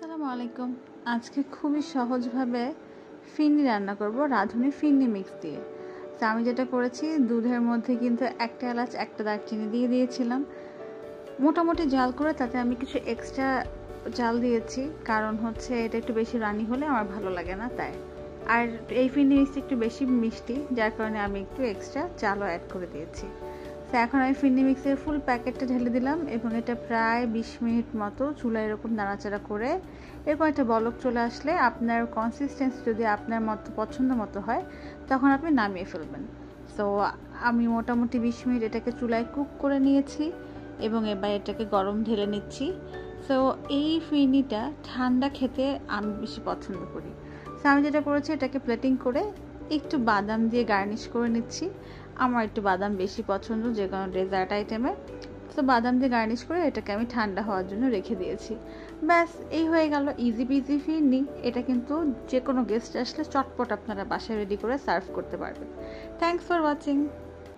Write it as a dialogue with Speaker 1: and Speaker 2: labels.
Speaker 1: আসসালামু আলাইকুম। আজকে খুবই সহজভাবে ফিরনি রান্না করব, রাঁধুনি ফিরনি মিক্স দিয়ে। তো আমি যেটা করেছি, দুধের মধ্যে কিন্তু একটা এলাচ একটা দারচিনি দিয়ে দিয়েছিলাম, মোটামুটি জাল করে। তাতে আমি কিছু এক্সট্রা জাল দিয়েছি, কারণ হচ্ছে এটা একটু বেশি রানি হলে আমার ভালো লাগে না, তাই। আর এই ফিরনি মিক্সটা একটু বেশি মিষ্টি, যার কারণে আমি একটু এক্সট্রা চালও অ্যাড করে দিয়েছি। তো এখন আমি ফিরনি মিক্সের ফুল প্যাকেটটা ঢেলে দিলাম এবং এটা প্রায় 20 মিনিট মতো চুলায় এরকম নাড়াচাড়া করে এরকম একটা বলক চলে আসলে, আপনার কনসিস্টেন্সি যদি আপনার মতো পছন্দ মতো হয়, তখন আপনি নামিয়ে ফেলবেন। সো আমি মোটামুটি 20 মিনিট এটাকে চুলায় কুক করে নিয়েছি এবং এবার এটাকে গরম ঢেলে নিচ্ছি। সো এই ফিরনিটা ঠান্ডা খেতে আমি বেশি পছন্দ করি। সো আমি যেটা করেছি, এটাকে প্লেটিং করে একটু বাদাম দিয়ে গার্নিশ করে নিচ্ছি। আমার একটু বাদাম বেশি পছন্দ, যে কোনো ডেজার্ট আইটেমে। তো বাদাম দিয়ে গার্নিশ করে এটাকে আমি ঠান্ডা হওয়ার জন্য রেখে দিয়েছি। ব্যাস, এই হয়ে গেল ইজি পিজি ফিরনি। এটা কিন্তু যে কোনো গেস্ট আসলে চটপট আপনারা বাসায় রেডি করে সার্ভ করতে পারবেন। Thanks for watching.